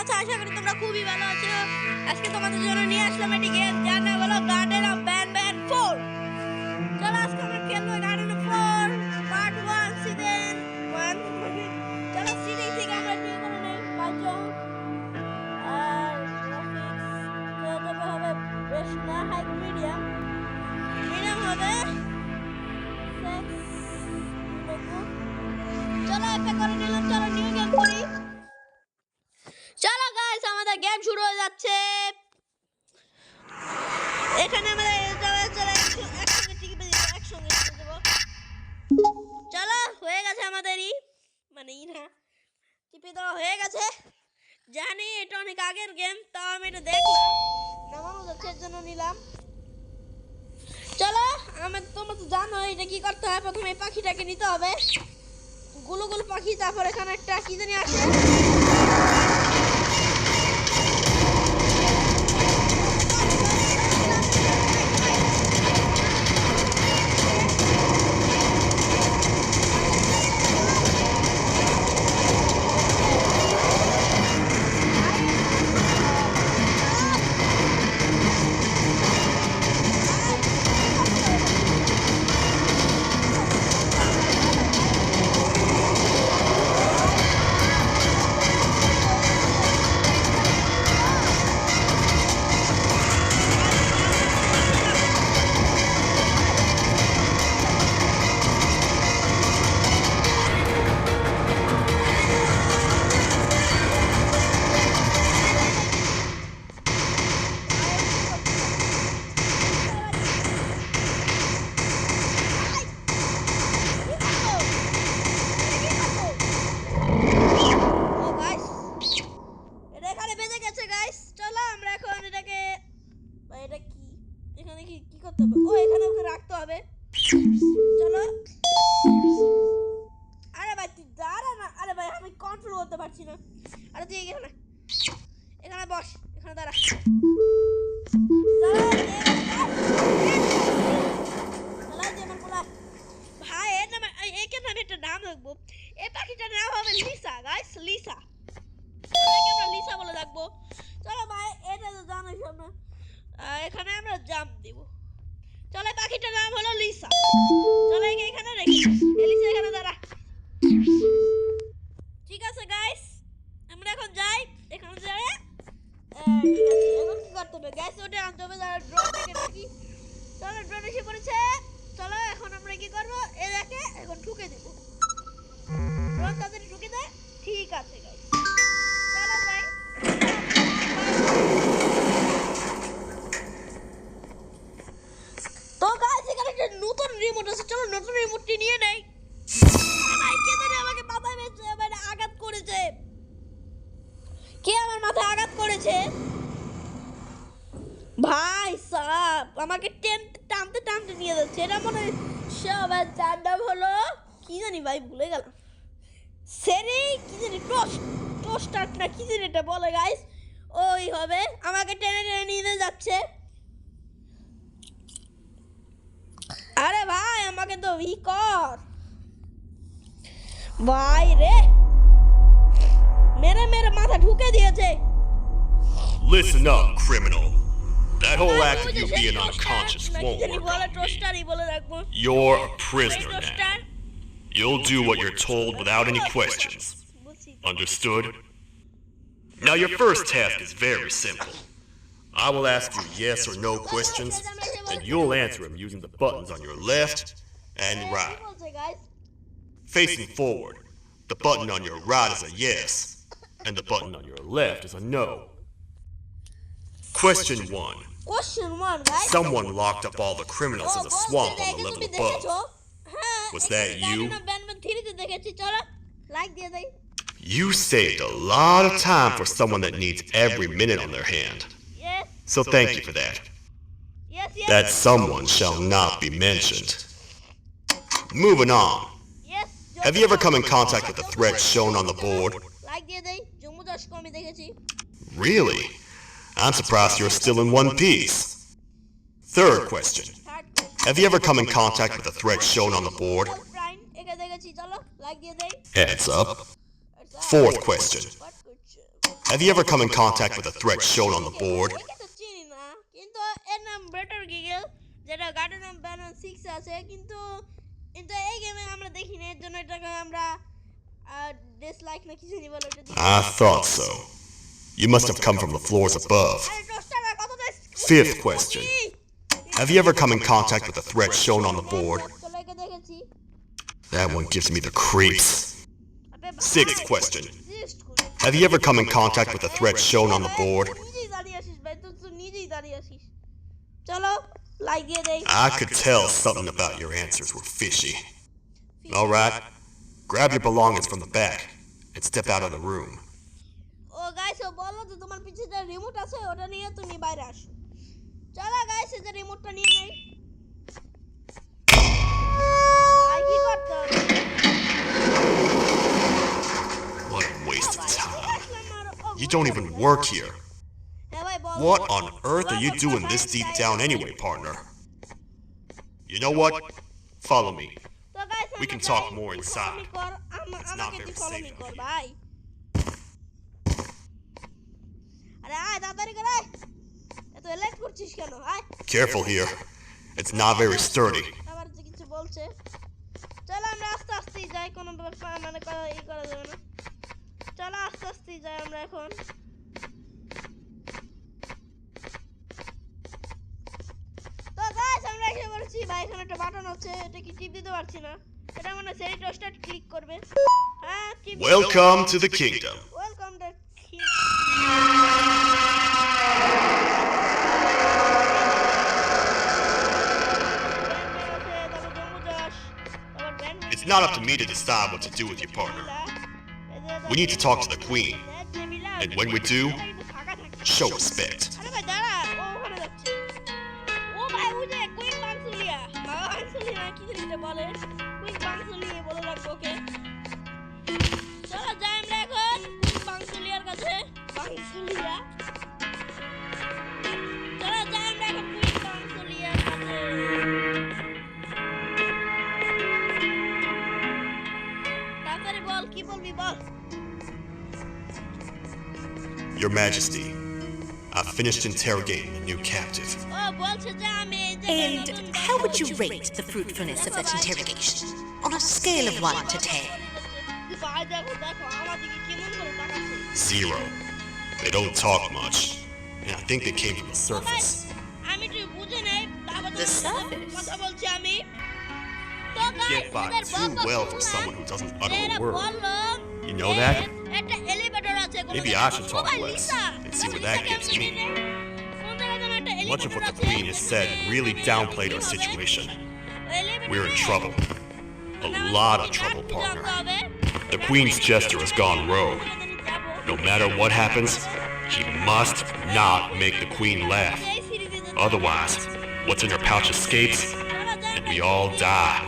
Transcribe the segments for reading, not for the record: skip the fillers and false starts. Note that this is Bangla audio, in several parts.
আছো? আশা করি তোমরা খুবই ভালো আছো। আজকে তোমাদের জন্য নিয়ে আসলাম একটি গেম, যার নাম হলো গার্ডেন অফ ব্যানম্যান 4। চলো আজকে আমরা খেলবো গার্ডেন অফ 4 পার্ট 1 সিজন 1। চলো সিটিং থেকে আমরা শুরু করে নেই। বাজং আর গ্রাফিক্স তবে হবে বেশ না হাই মিডিয়াম হবে। চলো একটা করে নিলাম। চলো নিউ গেম করি। চলো গাইস, আমাদের গেম শুরু হয়ে যাচ্ছে। এখানে আমরা একসঙ্গে টিপে দেবো। চলো হয়ে গেছে আমাদেরই, মানে না টিপে দেওয়া হয়ে গেছে। জানি এটা অনেক আগের গেম, তাও আমি এটা দেখলাম, নামানো যাচ্ছে এর জন্য নিলাম। চলো তোমরা তো জানো এটা কি করতে হয়। প্রথমে এই পাখিটাকে নিতে হবে, গুলো গুলো পাখি। তারপর এখানে একটা কি জানি আসে, রাখতে হবে। চলো আরে ভাই তুই দাঁড়া না। আরে ভাই আমি কন্ট্রোল করতে পারছি না। আরে তুই এখানে বস, এখানে দাঁড়া। ভাই এর নামে একে নামে একটা নাম রাখবো। এই পাখিটার নাম হবে লিসা। গাইস লিসা, আমরা লিসা বলে রাখবো। চলো ভাই এটা তো জানোই না। এখানে আমরা জাম্প দিব। চলো পাখিটার নাম হলো লিসা। চলো এখানে রেখে লিসা এখানে দাঁড়া। ঠিক আছে গাইস, আমরা এখন যাই। এখানে যাই। ঠিক আছে, এখন কি করতে হবে? গ্যাস ওটা আনতে হবে। ড্রোন থেকে দেখি। চলো ড্রোন এসে পড়েছে। চলো এখন আমরা কি করবো? এটাকে এখন ঠুকে দেব। ড্রোন তাদের ঠুকে দেয়। ঠিক আছে গাইস, চলো যাই। তো গাইস এখানে একটা নতুন রিমোট আছে। চলো নতুন রিমোটটি নিয়ে নেই। ভাই কে জানি আমাকে মাথায় আঘাত করেছে। কে আমার মাথায় আঘাত করেছে? ভাই সাপ আমাকে টানতে টানতে নিয়ে যাচ্ছে। এটা মনে হয় সবার যার নাম হলো কি জানি ভাই, ভুলে গেলাম। সেরি কি জানি টোস্টার না কি জানি এটা বলে গাইস। ওই হবে আমাকে টেনে টেনে নিয়ে যাচ্ছে। আরে ভাই আমাকে তো কর ভাই রে, মেরে মেরে মাথা ঢুকে দিয়েছে। Listen up, criminal. That whole act of you being unconscious won't work on me. You're a prisoner now. You'll do what you're told without any questions. Understood? Now your first task is very simple. I will ask you yes or no questions, and you'll answer them using the buttons on your left and right. Facing forward, the button on your right is a yes, and the button on your left is a no. Question 1. Guys. Someone locked up all the criminals in the swamp on the level above. Was that you? You saved a lot of time for someone that needs every minute on their hand. Yes. So thank you for that. Yes. That someone shall not be mentioned. Moving on. Yes. Have you ever come in contact with the threats shown on the board? Really? I'm surprised you're still in one piece. Third question. Have you ever come in contact with the threats shown on the board? দেখেছি, চলো লাইক দিয়ে দেই। Heads up. Fourth question. Have you ever come in contact with the threat shown on the board? একে তো চিনি না, কিন্তু এর নাম বেটার গিগল, যেটা গার্ডেন অফ ব্যানন 6 আছে, কিন্তু এই গেমে আমরা দেখি না, এর জন্য এটাকে আমরা ডিসলাইক না কিছু নি বলে ওটা। I thought so. You must have come from the floors above. আরে টোস্টাররা কতটা Fifth question. Have you ever come in contact with the threat shown on the board? চলেকে দেখেছি। That one gives me the creeps. আবে Sixth question. Have you ever come in contact with the threat shown on the board? নিজেই দাঁড়িয়ে আসিস ভাই, তুই নিজেই দাঁড়িয়ে আসিস। চলো লাইক দিয়ে দেই। I could tell something about your answers were fishy. All right, grab your belongings from the back and step out of the room. ও গাইস, ও বললো যে তোমার পিছে যে রিমোট আছে ওটা নিয়ে তুমি বাইরে আসো। চলো গাইস, এই যে রিমোটটা নিয়ে নেই। ভাই কি করতে হবে? What a waste of time. You don't even work here. হ্যাঁ ভাই বল। What on earth are you doing this deep down anyway, partner? You know what? Follow me. তো guys, We can talk more inside. not আমাকে very ফলো safe কর out ভাই। আরে আয় তাড়াতাড়ি করে আয়। এত লেট করছিস কেন? আয়। Careful here. It's not very sturdy. আবার যে কিছু বলছে। চলো আমরা আস্তে আস্তে যাই, কোনো ব্যাপার মানে ই করা যাবে না। চলো আস্তে আস্তে যাই আমরা এখন। তো গাইস, আমরা এসে পড়েছি ভাই। এখানে একটা বাটন আছে, এটা কি টিপ দিতে পারছি না। এটা মানে সেরি টোস্টার ক্লিক করবে। হ্যাঁ, টিপ। Welcome to the kingdom. Welcome the It's not up to me to decide what to do with your partner. We need to talk to the queen. And when we do, show respect. আরে ভাই দাঁড়া, ও ওখানে যাচ্ছে। ও ভাই ওই যে কুইন বানসুলিয়া, বানসুলিয়া কি যেটা বলে, কুইন বানসুলিয়া বলে রাখবো ওকে। চলো যাই আমরা এখন কুইন বানসুলিয়ার কাছে। বানসুলিয়া, চলো যাই আমরা এখন কুইন বানসুলিয়ার কাছে। তাড়াতাড়ি বল, কি বলবি বল। Your Majesty, I've finished interrogating the new captive. ও বলছে যে আমি এই যে And how would you rate the fruitfulness of that interrogation on a scale of 1 to 10? ভাই দেখো দেখো আমার দিকে কেমন করে তাকাচ্ছে। 0. They don't talk much. And I think they came from the surface. আমি তুই বুঝে নেই, তারপর The surface? কথা বলছি আমি। তো Get by too well for someone who doesn't utter a word. বললো You know that? একটা এলিভেটর আছে। Maybe I should talk less and see where that gets me. Much of what the Queen has said really downplayed our situation. We're in trouble. A lot of trouble, partner. The Queen's jester has gone rogue. No matter what happens, he must not make the Queen laugh. Otherwise, what's in her pouch escapes, and we all die.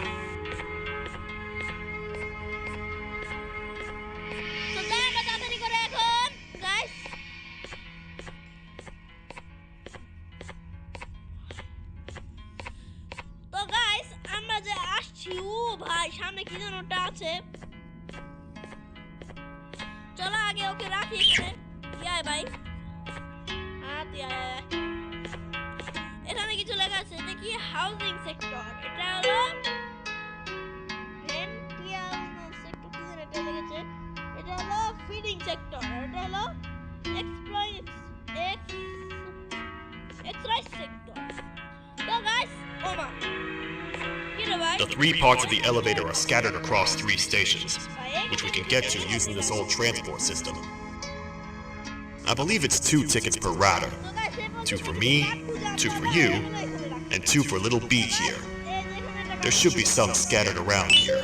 ভাই সামনে কি যেন ওটা আছে। চলো আগে ওকে রাখি এখানে। ইয়াই ভাই, এখানে কিছু লেখা আছে। এটা কি হাউজিং সেক্টর? এটা হলো ভেন্টিয়াল সেক্টর, কি যেন এটা লিখেছে। এটা হলো ফিডিং সেক্টর, এটা হলো এক্সপ্লয়েট সেক্টর। তো গাইস, ওমা The 3 parts of the elevator are scattered across 3 stations, which we can get to using this old transport system. I believe it's 2 tickets per rider. 2 for me, 2 for you, and 2 for little B here. There should be some scattered around here.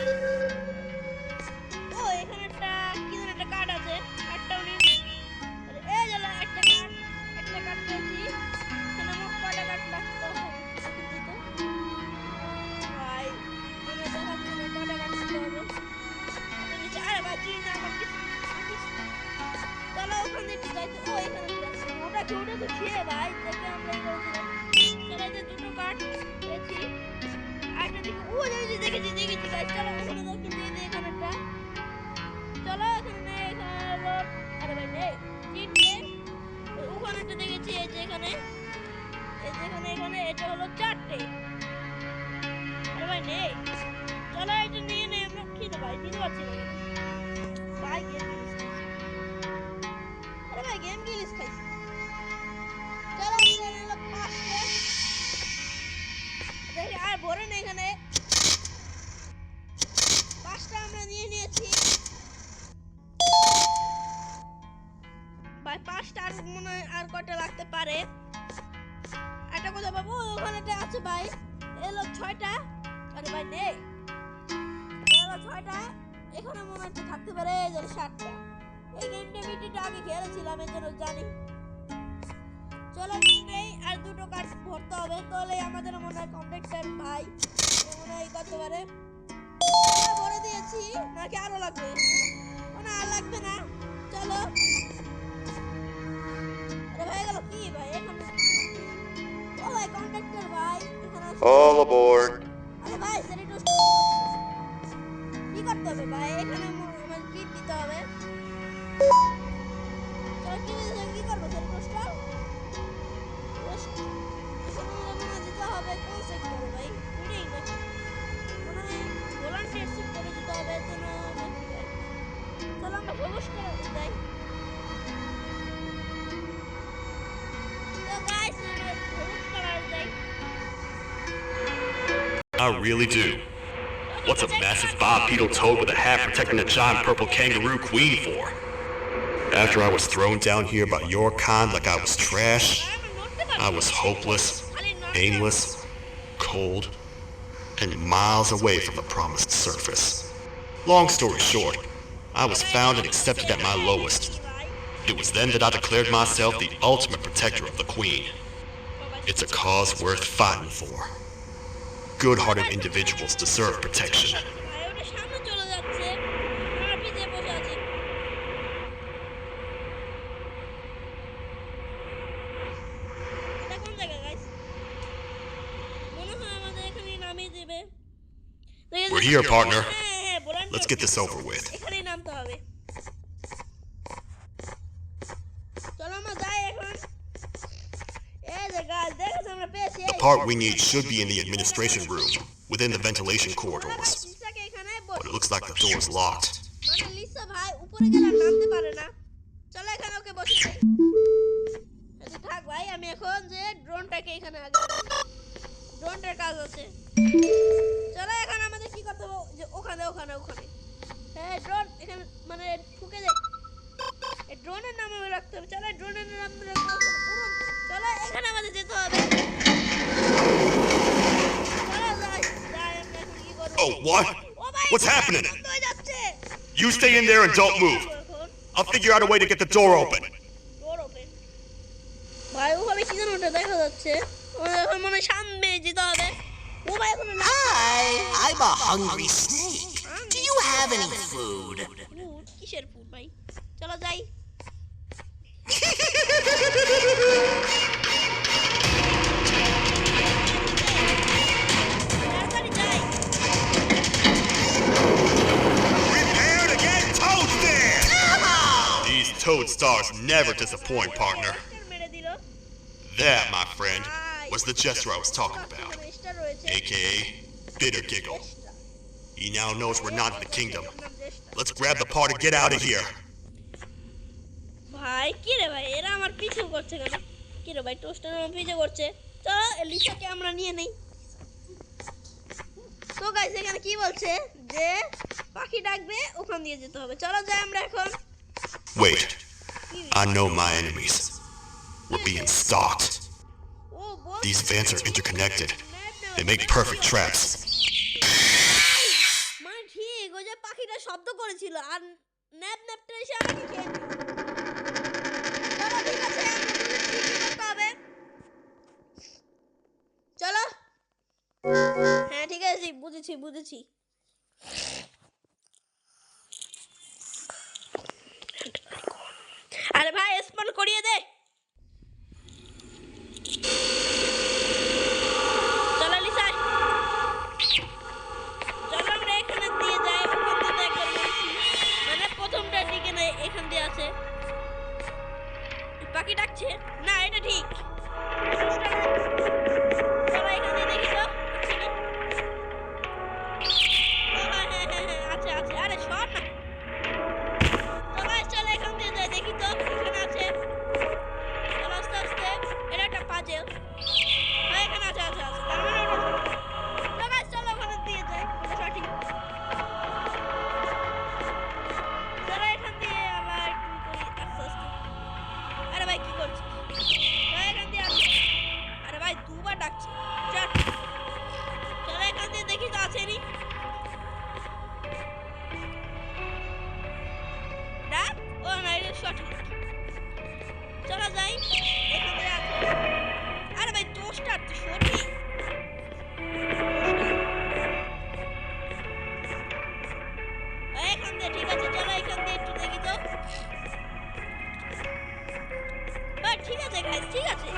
তিনটে ওখানে একটা দেখেছি এই যে এখানে এখানে এটা হলো চারটে আরে ভাই নেই চলো এটা নিয়ে নেই আমরা কি তো ভাই দিতে পারছি না ভাই গেম গিলিস আরে ভাই গেম গিলিস খাইছি চলো এখানে হলো পাঁচটে দেখি আর ভরে নেই এখানে পাঁচটা আমরা নিয়ে নিয়েছি ভাই পাঁচটা আর মনে হয় আর কয়টা লাগতে পারে একটা কথা বাবু ওখানে আছে ভাই এলো ছয়টা আরে ভাই নেই এলো ছয়টা এখানে মনে হচ্ছে থাকতে পারে এই যে সাতটা এই গেমটা ভিডিওটা আগে খেলেছিলাম এর জন্য জানি চলো নেই আর দুটো কার্ড ভরতে হবে তাহলে আমাদের মনে হয় কমপ্লিটেড ভাই মনে হয় করতে পারে ভরে দিয়েছি নাকি আরো লাগবে না আর লাগবে না চলো আরে ভাই গেল কি ভাই এখানে ও ভাই কন্ট্রাক্টর ভাই এখানে All aboard. আরে ভাই সেরিটো কি করতে হবে ভাই এখানে আমার কি দিতে হবে চলো কি করবো সেরিটোসটা দিতে হবে কোন সেক্টরে ভাই বুঝেই না মনে হয় ভলান্টিয়ার সেক্টরে দিতে হবে জন্য চলো আমরা সবুজ করে যাই তো গাইস আমরা সবুজ কালার যাই I really do. What's a massive bipedal toad with a hat protecting a giant purple kangaroo queen for? After I was thrown down here by your kind like I was trash, I was hopeless, aimless, cold, and miles away from the promised surface. Long story short, I was found and accepted at my lowest. It was then that I declared myself the ultimate protector of the Queen. It's a cause worth fighting for. Good-hearted individuals deserve protection. We're here, partner. Let's get this over with. The part we need should be in the administration room, within the ventilation corridors. But it looks like the door's locked. চলো এখন আমাদের কি করতে হবে যে ওখানে হ্যাঁ ড্রোন এখানে মানে ঢুকে যায় এই ড্রোনের নাম আমি রাখতে হবে চলো ড্রোনের নাম রাখতে হবে চলো এখানে আমাদের যেতে হবে চলো যাই আমরা এখন কি করব Oh, what? What's happening? You stay in there and don't move. I'll figure out a way to get the door open. ভাই ওখানে কি যেন ওটা দেখা যাচ্ছে এখন মনে হয় সামনে যেতে হবে ও ভাই এখন Hi, I'm a hungry snake. Do you have any food? Food কিসের ফুড ভাই চলো যাই তাড়াতাড়ি যাই Prepare to get toasted! These toad stars never disappoint, partner. মেরে দিল That, my friend, was the Jester I was talking about, aka Bitter Giggle. He now knows we're not in the kingdom. Let's grab the part and get out of here. ভাই কি রে ভাই এরা আমার পিছু করছে কেন কি রে ভাই টোস্টার আমার পিছু করছে চলো লিসাকে আমরা নিয়ে নেই তো গাইস এখানে কি বলছে যে পাখি ডাকবে ওখান দিয়ে যেতে হবে চলো যাই আমরা এখন Wait, I know my enemies. We're being stalked. O ball These vents are interconnected. They make perfect traps. মানে ঠিক ওই যে পাখিটা শব্দ করেছিল আর ন্যাপটা এসে আমাকে খেয়ে নিল চলো ঠিক আছে আমরা চলো হ্যাঁ ঠিক আছে বুঝেছি আরে ভাই স্পন করিয়ে দে চলো লিসা চলো আমরা এখানে দিয়ে যাই ওখান থেকে একবার বলছি মানে প্রথমটার দিকে না এখান দিয়ে আছে সঠিক। চলো যাই, এখানে আছে। আরে ভাই টোস্টার তো সরি। এখান দিয়ে ঠিক আছে, চলো এখান দিয়ে একটু দেখি তো। ঠিক আছে গাইস, ঠিক আছে।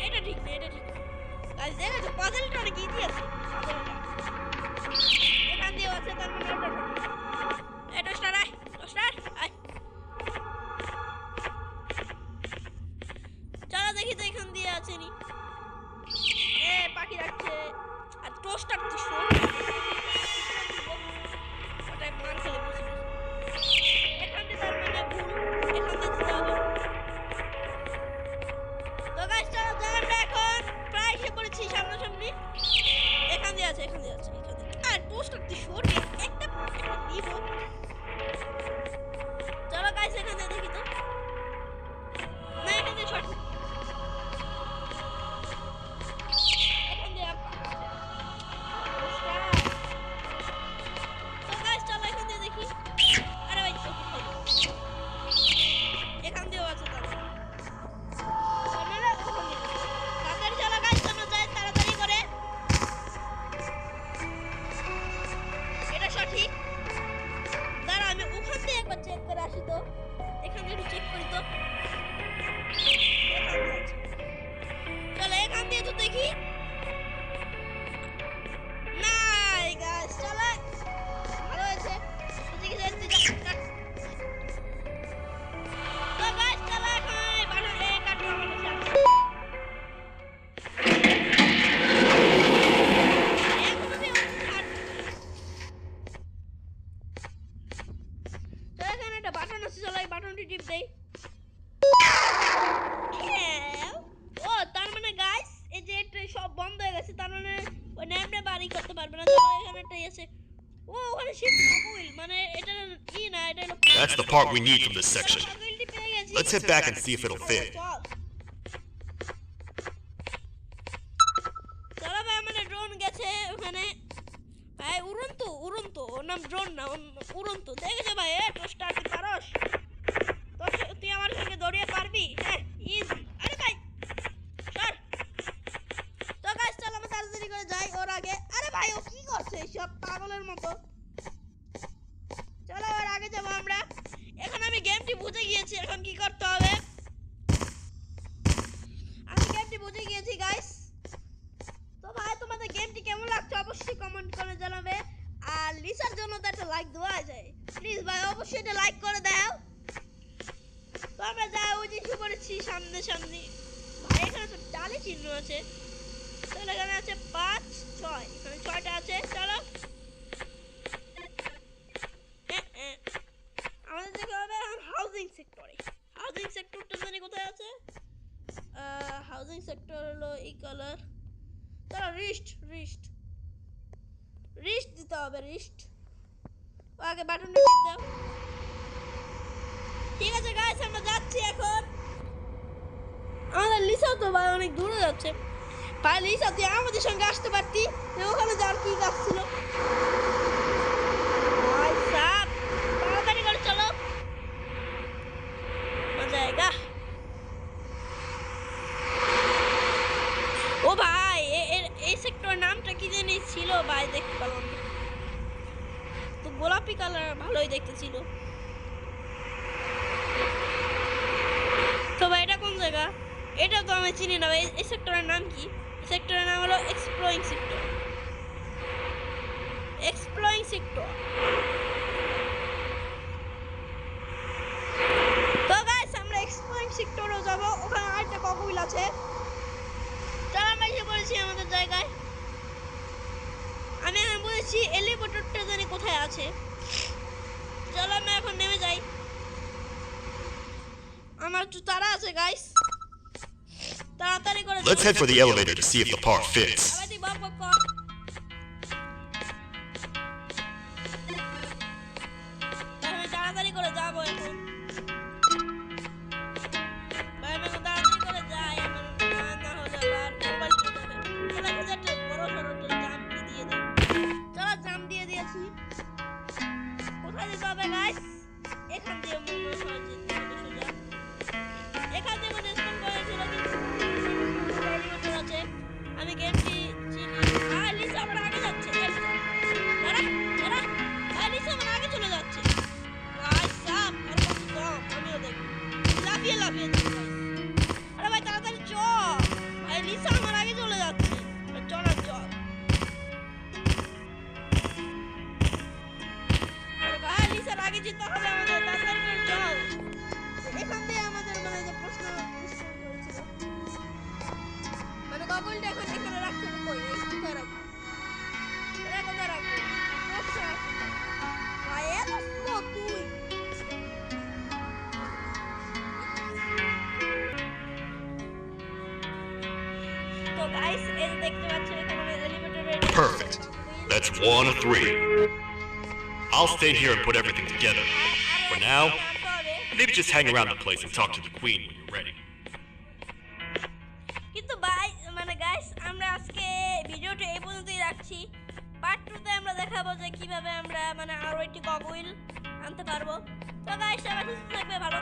এটা ঠিক না, এটা ঠিক না গাইস। দেখেছো পাজলটা অনেক ইজি আছে। এখান দিয়ে আছে, তার মানে ওটা ঠিক। এটা স্টার আয়, স্টার আয়। চলো দেখি তো এখান দিয়ে আছে নি। পাখি রাখছে। আর টোস্টার তো সরু, ওটাই মার খেলে বসে গেছে। এখানে তার মানে ভুল, এখানে দিতে হবে। তো গাইস চলো জায়গাটা এখন প্রায় এসে পড়েছি সামনাসামনি। এখান দিয়ে আছে, এখান দিয়ে আছে, এখান দিয়ে। আর টোস্টার তো সরু, একটা দিব। চলো গাইস এখান দিয়ে দেখি তো। না এটা দিয়ে শর্ট। এখান দিয়ে তো গাইস চলো এখান দিয়ে দেখি। আরে ভাই চোখ খাই। এখান দিয়েও আছে তাহলে। তাড়াতাড়ি চলো গাইস, আমরা যাই তাড়াতাড়ি করে। এটা সঠিক। দাঁড়া আমি ওখান দিয়ে একবার চেক করে আসি তো। এখান দিয়ে চেক করি তো। চলো এখান দিয়ে তো দেখি। নাই গাইস চলো, ভালো হয়েছে। বুঝে গেছে তো গাইস চলো এখন বানর কাটবো আমার কাছে। এখানে একটা বাটন আছে, চলো এই বাটনটি টিপ দেই। ও তার মানে গাইস এই যে এটা সব বন্ধ হয়ে গেছে, তার মানে ওই নেমটা বাড়ি করতে পারবে না। চলো এখানে একটা আছে। ও ওখানে শিফট হুইল, মানে এটা কি না, এটা হলো। That's the part we need from this section. হুইলটি পেয়ে গেছি। Let's head back and see if it'll fit. চলো ভাই আমাদের ড্রোন গেছে ওখানে। ভাই উড়ন্ত উড়ন্ত, ওর নাম ড্রোন না, উড়ন্ত। দেখেছো ভাই টোস্টার কি পারস? তো তুই আমার সঙ্গে দৌড়িয়ে পারবি? হ্যাঁ ইজি। আরে ভাই সর। তো গাইস চলো আমরা তাড়াতাড়ি করে যাই ওর আগে। আরে ভাই ও কি করছে সব পাগলের মতো? চলো ওর আগে যাবো আমরা। এখন আমি গেমটি বুঝে গিয়েছি, এখন কি করতে হবে। আমি গেমটি বুঝে গিয়েছি গাইস। তো ভাই তোমাদের গেমটি কেমন লাগছে অবশ্যই কমেন্ট করে জানাবে। আর লিসার জন্য তো একটা লাইক দেওয়া যায়, প্লিজ ভাই অবশ্যই এটা লাইক করে দাও। তো আমরা যা ওই যে শুরু করেছি সামনে সামনে। ভাই এখানে তো টালি চিহ্ন আছে। চলো এখানে আছে 5 6, এখানে 6টা আছে। চলো আমাদের যেতে হবে এখন হাউজিং সেক্টরে। হাউজিং সেক্টরটা জানি কোথায় আছে। হাউজিং সেক্টর হলো এই কালার। চলো রিস্ট রিস্ট রিস্ট দিতে হবে, রিস্ট। ও আগে বাটনটা টিপ দাও। ঠিক আছে গাইস আমরা যাচ্ছি এখন। আমাদের লিসা তো ভাই অনেক দূরে যাচ্ছে। ভাই লিসা তুই আমাদের সঙ্গে আসতে পারতি, ওখানে যাওয়ার কি কাজ ছিল? ভাই সাপ তাড়াতাড়ি করে চলো, জায়গা। ও ভাই এই সেক্টরের নামটা কি জানি ছিল ভাই, দেখতে পেলাম না তো। গোলাপি কালার ভালোই দেখতে ছিল। তো ভাই এটা কোন জায়গা? এটা তো আমি চিনি না ভাই। এই সেক্টরের নাম কি? সেক্টরের নাম হলো এক্সপ্লোরিং সেক্টর। Exploring sector. তো গাইস আমরা এক্সপ্লোরিং সেক্টরে যাব। ওখানে আরেকটা ককহুইল আছে। চলো আমরা এসে পড়েছি আমাদের জায়গায়। আমি এখন বলেছি এলিভেটরটা জানি কোথায় আছে। চলো আমরা এখন নেমে যাই। আমার একটু তাড়া আছে গাইস, তাড়াতাড়ি করে। Let's head for the elevator to see if the part fits. আবার তুই বক বক কর। তাহলে তাড়াতাড়ি করে যাবো এখন। ভাই আমি এখন তাড়াতাড়ি করে যাই, আমার না হলে আবার মোবাইল চলে যাবে। চলো এখন একটা বড় সড়ো জাম্প দিয়ে দিই। চলো জাম্প দিয়ে দিয়েছি। কোথায় যেতে হবে গাইস এখান দিয়ে মনে হয় যে সোজা এখান থেকে মনে স্পন করেছিল কিন্তু এলিভেটর আছে আমি গেমটি চিনি লিসা আমার আগে যাচ্ছে দাঁড়া দাঁড়া লিসা আমার আগে চলে যাচ্ছে গাইস সাপ আর কত কম আমিও দেখি লাফিয়ে লাফিয়ে যাচ্ছি আরে ভাই তাড়াতাড়ি চ ভাই লিসা আমার আগে চলে যাচ্ছে চল আর চল আরে ভাই লিসার আগে যেতে হবে আমাদের তাড়াতাড়ি করে চল এখান দিয়ে আমাদের মানে যে প্রশ্ন করেছিল মানে গগলটা এখন এখানে রাখতে হবে কই এই কোথায় রাখবো এটা কোথায় রাখবো প্রশ্ন আছে ভাই এত স্লো তুই তো গাইস এই যে দেখতে পাচ্ছেন এখানে elevator ready Perfect. That's 1 of 3. I'll stay here and put everything together. For now, maybe just hang around the place and talk to the queen when you're ready. কিন্তু ভাই মানে গাইস আমরা আজকে ভিডিওটা এই পর্যন্তই রাখছি পার্ট 2 তে আমরা দেখাবো যে কিভাবে আমরা মানে আরো একটি গগল আনতে পারবো তো গাইস সবাই সুস্থ থাকবে ভালো